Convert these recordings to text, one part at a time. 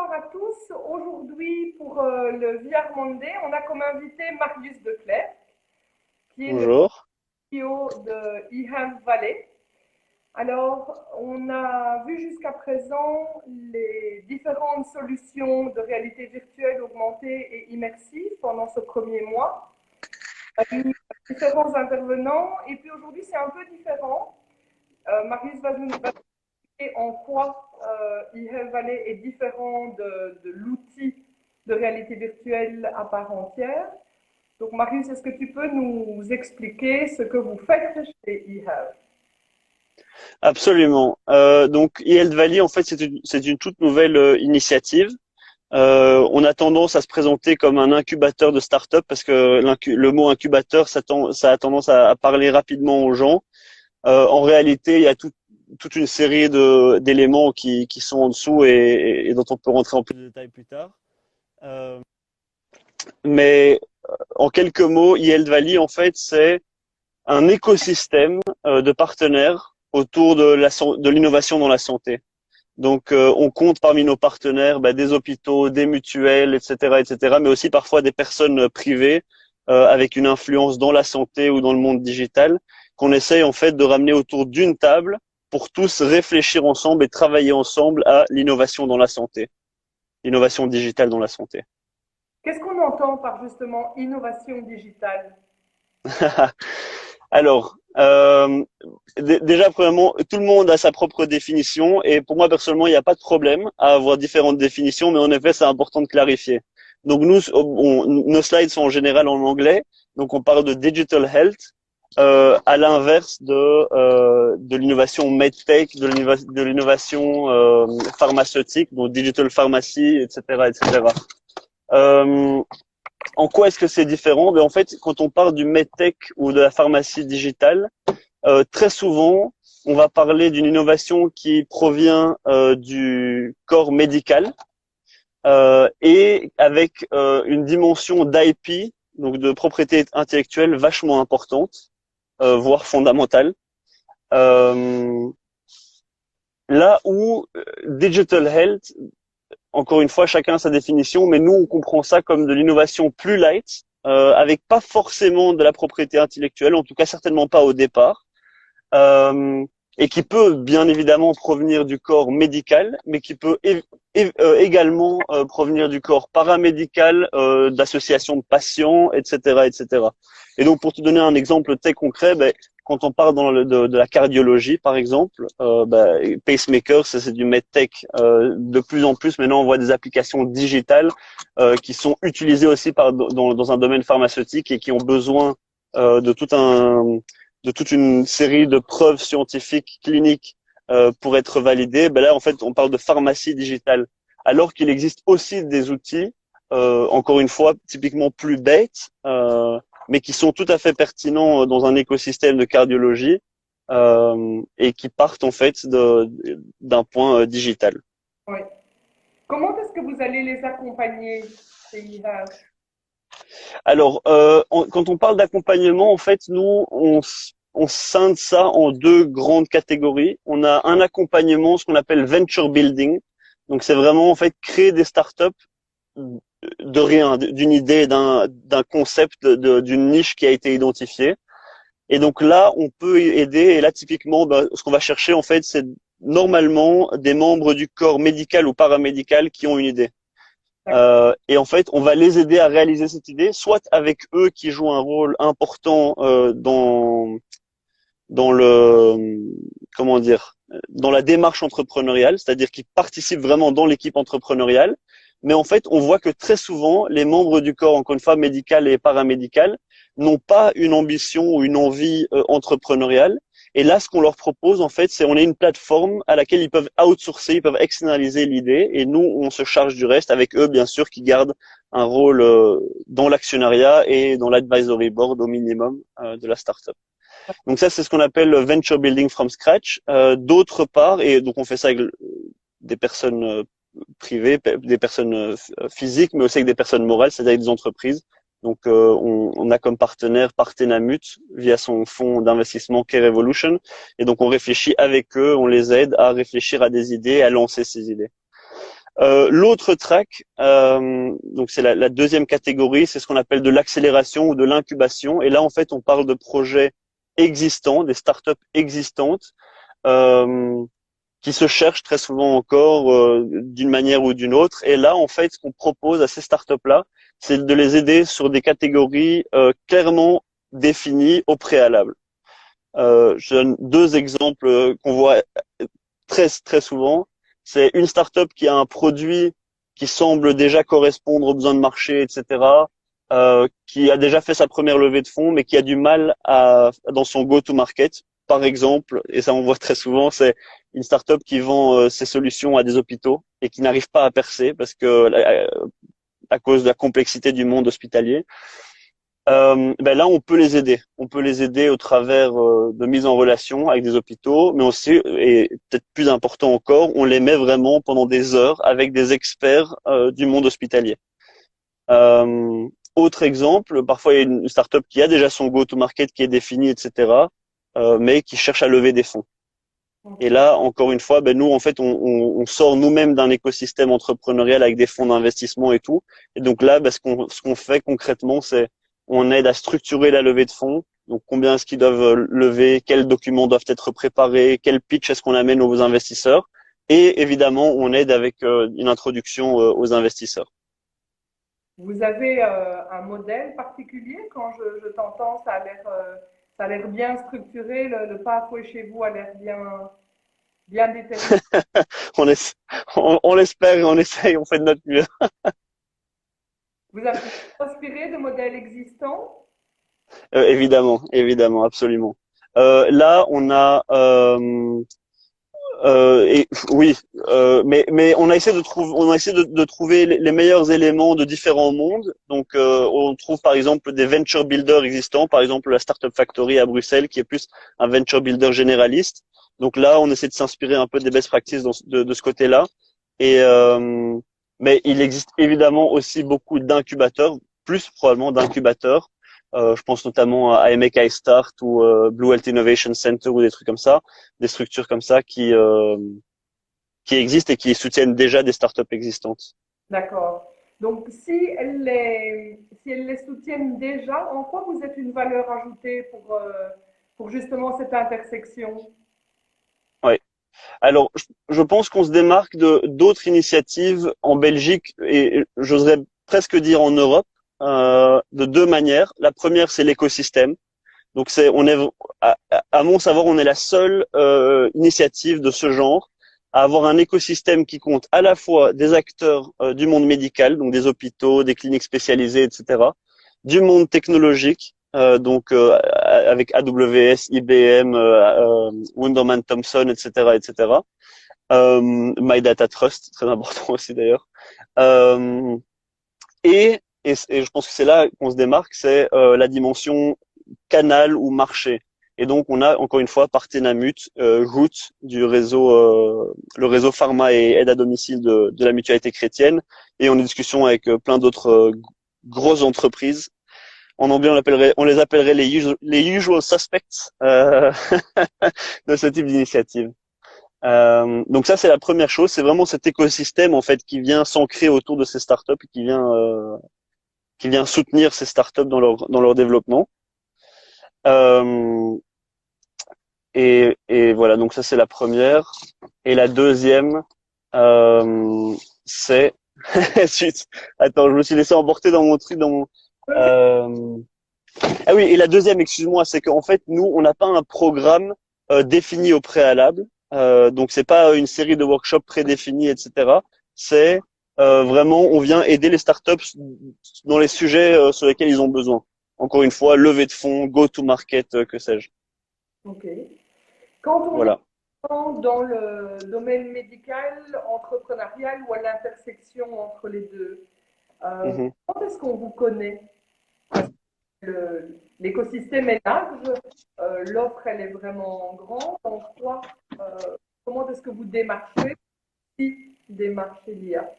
bonsoir à tous. Aujourd'hui, pour le VR Monday, on a comme invité Marius Declercq, qui est le Bonjour. CEO de eHealth Valley. Alors, on a vu jusqu'à présent les différentes solutions de réalité virtuelle augmentée et immersive pendant ce premier mois. On a eu différents intervenants et puis aujourd'hui, c'est un peu différent. Marius va expliquer en quoi eHealth Valley est différent de l'outil de réalité virtuelle à part entière. Donc, Marius, est-ce que tu peux nous expliquer ce que vous faites chez eHealth? Absolument. Donc, eHealth Valley, en fait, c'est une toute nouvelle initiative. On a tendance à se présenter comme un incubateur de start-up parce que le mot incubateur, ça a tendance à parler rapidement aux gens. En réalité, il y a toute une série d'éléments qui sont en dessous et dont on peut rentrer en plus de détails plus tard. Euh, mais en quelques mots, eHealth Valley, en fait, c'est un écosystème de partenaires autour de l'innovation dans la santé. Donc, on compte parmi nos partenaires des hôpitaux, des mutuelles, etc., etc., mais aussi parfois des personnes privées avec une influence dans la santé ou dans le monde digital, qu'on essaye en fait de ramener autour d'une table pour tous réfléchir ensemble et travailler ensemble à l'innovation dans la santé, l'innovation digitale dans la santé. Qu'est-ce qu'on entend par justement innovation digitale? Alors, déjà, premièrement, tout le monde a sa propre définition et pour moi, personnellement, il n'y a pas de problème à avoir différentes définitions, mais en effet, c'est important de clarifier. Donc, nos slides sont en général en anglais, donc on parle de digital health, à l'inverse de l'innovation medtech, de l'innovation pharmaceutique, donc digital pharmacy, etc., etc. Euh, En quoi est-ce que c'est différent? En fait, quand on parle du medtech ou de la pharmacie digitale, très souvent, on va parler d'une innovation qui provient du corps médical et avec une dimension d'IP, donc de propriété intellectuelle vachement importante, voire fondamentale. Euh, Là où digital health, encore une fois, chacun a sa définition, mais nous, on comprend ça comme de l'innovation plus light, avec pas forcément de la propriété intellectuelle, en tout cas certainement pas au départ, euh, et qui peut bien évidemment provenir du corps médical, mais qui peut également provenir du corps paramédical, d'associations de patients, etc., etc. Et donc, pour te donner un exemple très concret, quand on parle de la cardiologie, par exemple, pacemaker, ça c'est du medtech. De plus en plus, maintenant, on voit des applications digitales qui sont utilisées aussi dans un domaine pharmaceutique et qui ont besoin euh, de tout un de toute une série de preuves scientifiques cliniques pour être validées. Là, en fait, on parle de pharmacie digitale, alors qu'il existe aussi des outils, encore une fois, typiquement plus bêtes, mais qui sont tout à fait pertinents dans un écosystème de cardiologie et qui partent en fait d'un point digital. Oui. Comment est-ce que vous allez les accompagner chez eHealth? Alors, quand on parle d'accompagnement, en fait, nous, on scinde ça en deux grandes catégories. On a un accompagnement, ce qu'on appelle venture building. Donc, c'est vraiment en fait créer des startups de rien, d'une idée, d'un concept, d'une niche qui a été identifiée. Et donc là, on peut aider. Et là, typiquement, ce qu'on va chercher en fait, c'est normalement des membres du corps médical ou paramédical qui ont une idée. Et en fait, on va les aider à réaliser cette idée, soit avec eux qui jouent un rôle important dans le comment dire dans la démarche entrepreneuriale, c'est-à-dire qu'ils participent vraiment dans l'équipe entrepreneuriale. Mais en fait, on voit que très souvent, les membres du corps, encore une fois, médical et paramédical, n'ont pas une ambition ou une envie entrepreneuriale. Et là, ce qu'on leur propose, en fait, c'est on est une plateforme à laquelle ils peuvent outsourcer, ils peuvent externaliser l'idée, et nous, on se charge du reste, avec eux, bien sûr, qui gardent un rôle dans l'actionnariat et dans l'advisory board au minimum de la startup. Donc ça, c'est ce qu'on appelle le venture building from scratch. D'autre part, et donc on fait ça avec des personnes privées, des personnes physiques, mais aussi avec des personnes morales, c'est-à-dire avec des entreprises. Donc on a comme partenaire Partenamut via son fonds d'investissement Care Evolution. Et donc on réfléchit avec eux, on les aide à réfléchir à des idées, à lancer ces idées. L'autre track, donc c'est la deuxième catégorie, c'est ce qu'on appelle de l'accélération ou de l'incubation. Et là, en fait, on parle de projets existants, des startups existantes, euh, qui se cherchent très souvent encore d'une manière ou d'une autre. Et là, en fait, ce qu'on propose à ces startups-là, c'est de les aider sur des catégories clairement définies au préalable. Je donne deux exemples qu'on voit très souvent. C'est une startup qui a un produit qui semble déjà correspondre aux besoins de marché, etc., qui a déjà fait sa première levée de fonds, mais qui a du mal dans son go-to-market. Par exemple, et ça on voit très souvent, c'est une startup qui vend ses solutions à des hôpitaux et qui n'arrive pas à percer parce que à cause de la complexité du monde hospitalier. Ben là, on peut les aider. On peut les aider au travers de mise en relation avec des hôpitaux, mais aussi, et peut-être plus important encore, on les met vraiment pendant des heures avec des experts du monde hospitalier. Autre exemple, parfois il y a une startup qui a déjà son go-to-market qui est défini, etc., mais qui cherche à lever des fonds. Et Ok. là, encore une fois, ben nous, en fait, on sort nous-mêmes d'un écosystème entrepreneurial avec des fonds d'investissement et tout. Et donc là, ben, ce qu'on fait concrètement, c'est on aide à structurer la levée de fonds. Donc, combien est-ce qu'ils doivent lever, quels documents doivent être préparés, quel pitch est-ce qu'on amène aux investisseurs. Et évidemment, on aide avec une introduction aux investisseurs. Vous avez un modèle particulier? Quand je t'entends, ça a l'air bien structuré, le pathway chez vous a l'air bien déterminé. On, essa- on l'espère et on essaye, on fait de notre mieux. Vous avez inspiré de modèles existants? Évidemment, absolument. Là, on a et oui, mais on a essayé de trouver les meilleurs éléments de différents mondes. Donc, on trouve par exemple des venture builders existants, par exemple la Startup Factory à Bruxelles, qui est plus un venture builder généraliste. Donc là, on essaie de s'inspirer un peu des best practices de ce côté-là. Et mais il existe évidemment aussi beaucoup d'incubateurs, plus probablement d'incubateurs. Je pense notamment à MK Start ou Blue Health Innovation Center ou des trucs comme ça, des structures comme ça qui existent et qui soutiennent déjà des startups existantes. D'accord. Donc, si elles les soutiennent déjà, en quoi vous êtes une valeur ajoutée pour justement cette intersection? Ouais. Alors, je pense qu'on se démarque de d'autres initiatives en Belgique et j'oserais presque dire en Europe de deux manières. La première, c'est l'écosystème. Donc à mon savoir, on est la seule initiative de ce genre à avoir un écosystème qui compte à la fois des acteurs du monde médical, donc des hôpitaux, des cliniques spécialisées, etc., du monde technologique, donc avec AWS, IBM, Wunderman Thompson, etc., etc. My Data Trust, très important aussi d'ailleurs. Euh, et je pense que c'est là qu'on se démarque, c'est la dimension canal ou marché. Et donc, on a encore une fois Partenamut, Root du réseau, le réseau pharma et aide à domicile de la mutualité chrétienne. Et on est en discussion avec plein d'autres grosses entreprises. En anglais, on les appellerait les usual suspects de ce type d'initiative. Donc ça, c'est la première chose. C'est vraiment cet écosystème en fait qui vient s'ancrer autour de ces startups et qui vient soutenir ces startups dans leur développement. Euh, et voilà, donc ça c'est la première. Et la deuxième, c'est Zut. Attends, je me suis laissé emporter dans mon truc, dans mon. Euh... Ah oui, et la deuxième, excuse-moi, c'est qu'en fait nous, on n'a pas un programme défini au préalable. Donc c'est pas une série de workshops prédéfinis, etc. C'est vraiment, on vient aider les startups dans les sujets sur lesquels ils ont besoin. Encore une fois, levée de fonds, go to market, que sais-je. Ok. Quand on est Voilà. dans le domaine médical, entrepreneurial ou à l'intersection entre les deux, Mhm. comment est-ce qu'on vous connaît? Parce que l'écosystème est large, l'offre elle est vraiment grande. En quoi, comment est-ce que vous démarchez si démarchez l'IA?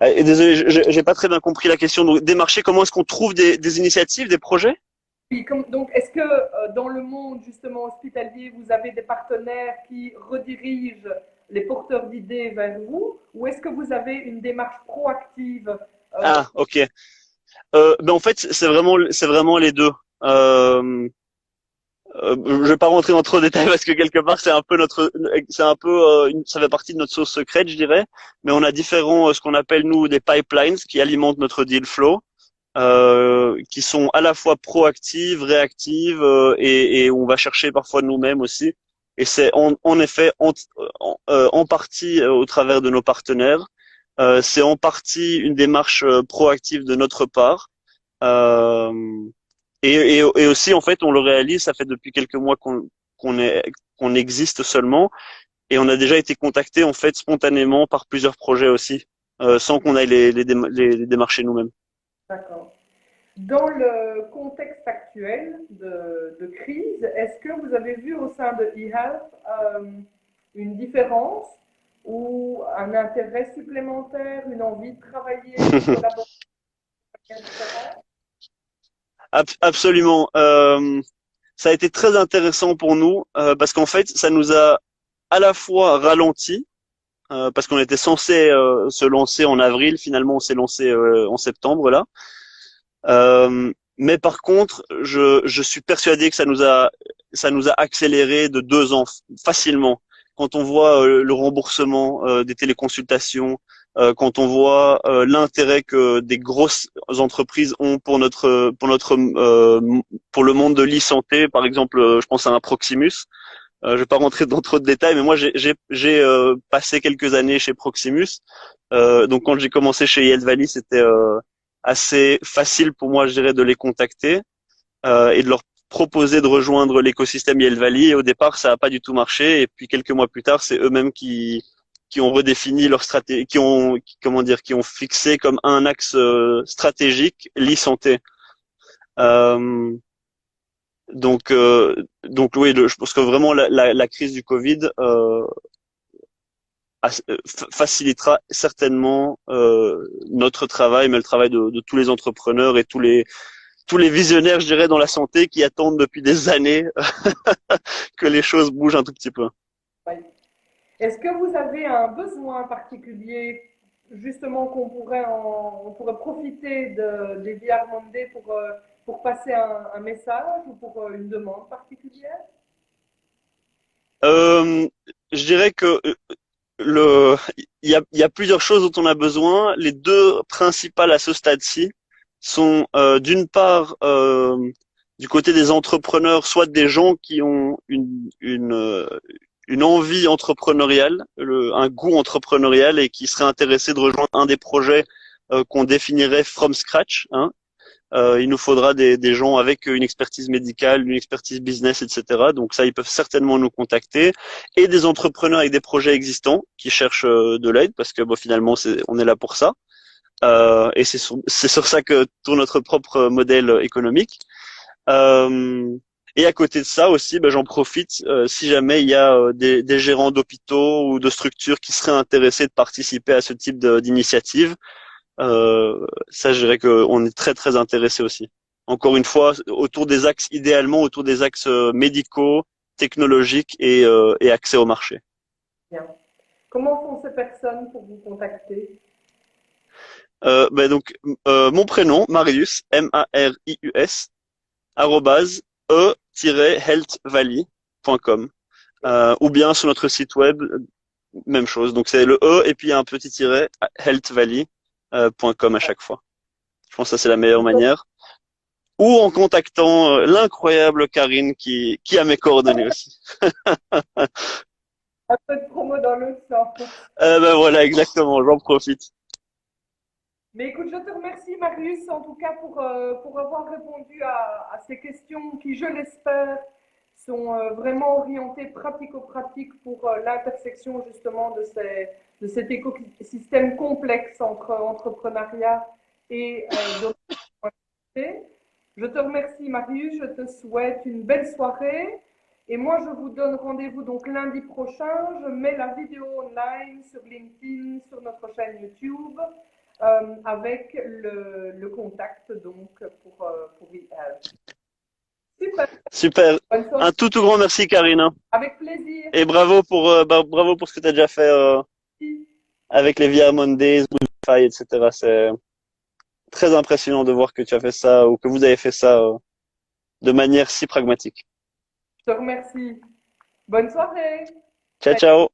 Et désolé, j'ai pas très bien compris la question. Donc, des marchés, comment est-ce qu'on trouve des initiatives, des projets? Oui, donc, est-ce que dans le monde justement hospitalier, vous avez des partenaires qui redirigent les porteurs d'idées vers vous, ou est-ce que vous avez une démarche proactive? Ah, ok. Ben en fait, c'est vraiment les deux. Euh, je vais pas rentrer dans trop de détails parce que quelque part c'est un peu, ça fait partie de notre sauce secrète, je dirais. Mais on a différents, ce qu'on appelle nous des pipelines qui alimentent notre deal flow, qui sont à la fois proactives, réactives, et on va chercher parfois nous-mêmes aussi. Et c'est en effet en partie au travers de nos partenaires. C'est en partie une démarche proactive de notre part. Euh, et aussi, en fait, on le réalise, ça fait depuis quelques mois qu'on existe seulement, et on a déjà été contacté en fait spontanément par plusieurs projets aussi, sans qu'on aille les démarcher nous-mêmes. D'accord. Dans le contexte actuel de crise, est-ce que vous avez vu au sein de eHealth une différence ou un intérêt supplémentaire, une envie de travailler, de collaborer de manière différente? Absolument. Ça a été très intéressant pour nous parce qu'en fait, ça nous a à la fois ralenti parce qu'on était censé se lancer en avril, finalement on s'est lancé en septembre là. Mais par contre, je suis persuadé que ça nous a accéléré de 2 ans facilement. Quand on voit le remboursement des téléconsultations, quand on voit l'intérêt que des grosses entreprises ont pour le monde de l'e-santé, par exemple, je pense à un Proximus. Je vais pas rentrer dans trop de détails, mais moi j'ai passé quelques années chez Proximus. Donc quand j'ai commencé chez Yeld Valley, c'était assez facile pour moi, je dirais, de les contacter et de leur proposer de rejoindre l'écosystème Yeld Valley. Et au départ, ça n'a pas du tout marché. Et puis quelques mois plus tard, c'est eux-mêmes qui ont redéfini leur stratégie, comment dire, qui ont fixé comme un axe stratégique l'e-santé. Euh, donc oui, je pense que vraiment la crise du Covid facilitera certainement notre travail, mais le travail de tous les entrepreneurs et tous les visionnaires, je dirais, dans la santé qui attendent depuis des années que les choses bougent un tout petit peu. Oui. Est-ce que vous avez un besoin particulier, justement, on pourrait profiter des VR Monday pour passer un message ou pour une demande particulière? Euh, je dirais que il y a plusieurs choses dont on a besoin. Les deux principales à ce stade-ci sont d'une part du côté des entrepreneurs, soit des gens qui ont une envie entrepreneuriale, un goût entrepreneurial et qui seraient intéressés de rejoindre un des projets qu'on définirait from scratch, hein. Il nous faudra des gens avec une expertise médicale, une expertise business, etc. Donc ça, ils peuvent certainement nous contacter. Et des entrepreneurs avec des projets existants qui cherchent de l'aide parce que bon, finalement, on est là pour ça. Et c'est sur ça que tourne notre propre modèle économique. Euh, et à côté de ça aussi, ben, j'en profite si jamais il y a des gérants d'hôpitaux ou de structures qui seraient intéressés de participer à ce type d'initiative. Ça, je dirais qu'on est très très intéressé aussi. Encore une fois, idéalement autour des axes médicaux, technologiques et accès au marché. Bien. Comment font ces personnes pour vous contacter? Ben donc mon prénom Marius Marius arrobase e-healthvalley.com ou bien sur notre site web même chose. Donc c'est le e et puis il y a un petit tiret healthvalley.com à chaque fois. Je pense que ça c'est la meilleure manière. Ou en contactant l'incroyable Karine qui a mes coordonnées aussi. Un peu de promo dans l'autre sens. Ben voilà, exactement, j'en profite. Mais écoute, je te remercie, Marius, en tout cas pour avoir répondu à ces questions qui, je l'espère, sont vraiment orientées pratico-pratiques pour l'intersection justement de cet écosystème complexe entre entrepreneuriat et domaine. Je te remercie, Marius. Je te souhaite une belle soirée. Et moi, je vous donne rendez-vous donc lundi prochain. Je mets la vidéo online sur LinkedIn, sur notre chaîne YouTube, avec le contact donc pour e-health. Super. Super. Bonne soirée. Un tout grand merci, Karine. Avec plaisir. Et bravo pour ce que tu as déjà fait avec les VIA Mondays, Spotify, etc. C'est très impressionnant de voir que tu as fait ça ou que vous avez fait ça de manière si pragmatique. Je te remercie. Bonne soirée. Ciao, ciao.